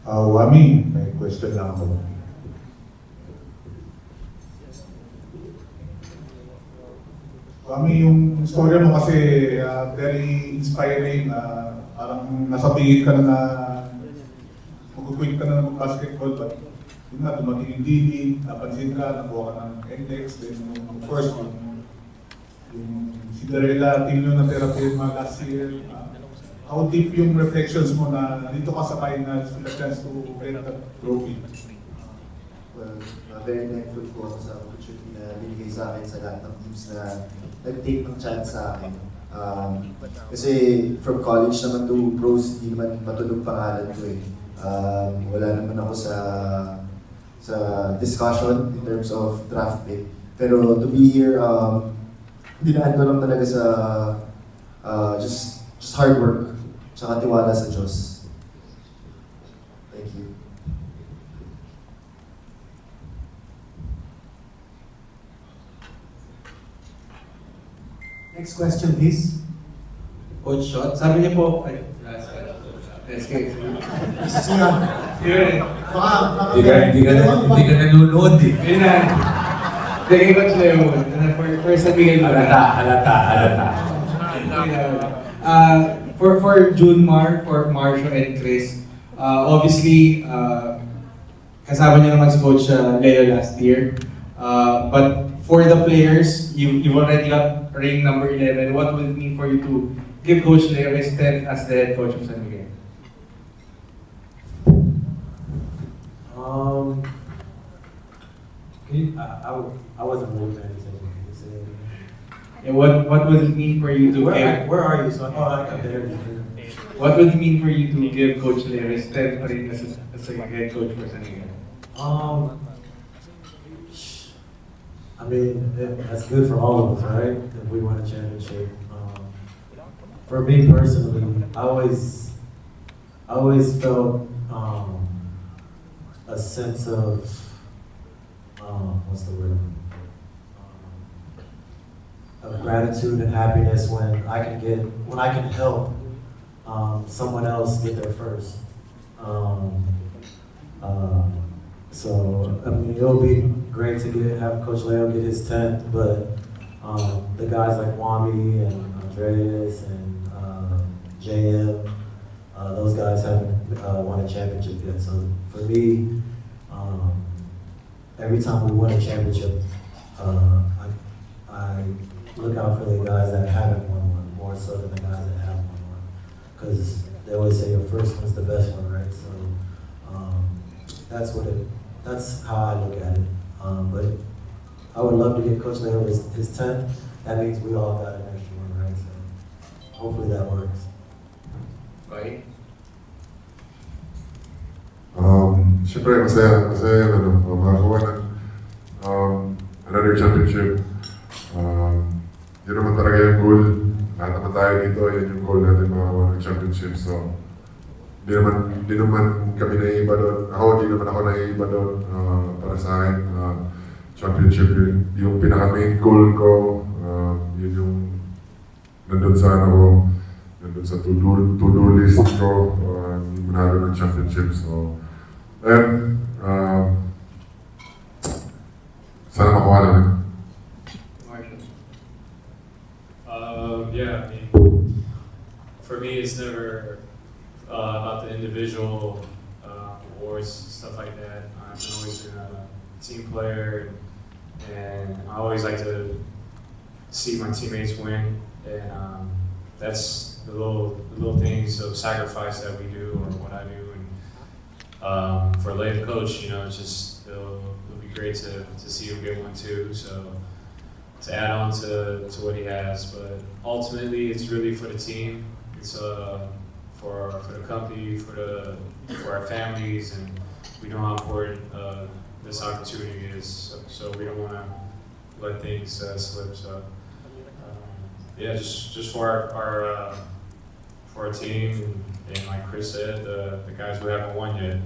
Wami, may question lang ako. Wami, yung story mo kasi very inspiring. Parang nasa tingin ka na mag-quit ka na ng basketball, but yun nga, dumating yung DD, napansin ka, nakuha ka ng index, then of course, yung Cinderella team nyo na therapy mga last year. How deep yung reflections mo na dito ka sa finals with a chance to win that trophy? Well, very thankful po ako sa opportunity na binigay sa akin sa lahat ng teams na nag-take ng chance sa akin. Kasi from college naman to pros, hindi naman matulog pangalan ko eh. Wala naman ako sa discussion in terms of draft pick. Pero to be here, dinaan ko lang talaga sa just hard work, tsaka tiwala sa Diyos. Thank you. Next question, please. Coach Shot, sabi niya po, ay, SK. Hindi ka nanonood eh. Yun na. Sige, Coach Leo. For sabihin mo. Halata. For Junmar, for Marcio and Chris, obviously, kasama niyo naman si Coach Leo last year. But for the players, you've already got ring number 11. What will it mean for you to give Coach Leo his 10th as the head coach of San Miguel? I wasn't really paying attention. Yeah, what would it mean for you to give? Where are you? So, I'm there. What would it mean for you to give Coach Leo his 10th ring as a head coach for San Miguel? I mean, that's good for all of us, right? If we win a championship. For me personally, I always felt a sense of what's the word? Of gratitude and happiness when I can help someone else get there first. So I mean, it'll be great to have Coach Leo get his 10th, but the guys like Wami and Andreas and JM, those guys haven't won a championship yet. So for me, every time we win a championship, I look out for the guys that haven't won one more so than the guys that have won one. Because they always say your first one's the best one, right? So that's how I look at it. But I would love to get Coach Leo his 10th. That means we all got an extra one, right? So hopefully that works. Okay. Siyempre, masaya makakuha ng another championship. Yun naman talaga yung goal. Lahat naman tayo dito, yun yung goal natin makakuha ng championship. So, di naman kami naiiba doon. Di naman ako naiiba doon para sa akin. Championship yung pinaka-main goal ko. Yun yung nandun sa nandun sa to-do list ko. Yung manalo ng championship. So, and sana makuha namin. Yeah, I mean, for me, it's never about the individual awards, stuff like that. I've always been a team player, and I always like to see my teammates win, and that's the little things of sacrifice that we do, or what I do. And for a late coach, you know, it'll be great to see him get one too. So, to add on to what he has, but ultimately it's really for the team. It's for the company, for our families, and we know how important this opportunity is. So we don't want to let things slip. So yeah, just for our team, and like Chris said, the guys who haven't won yet.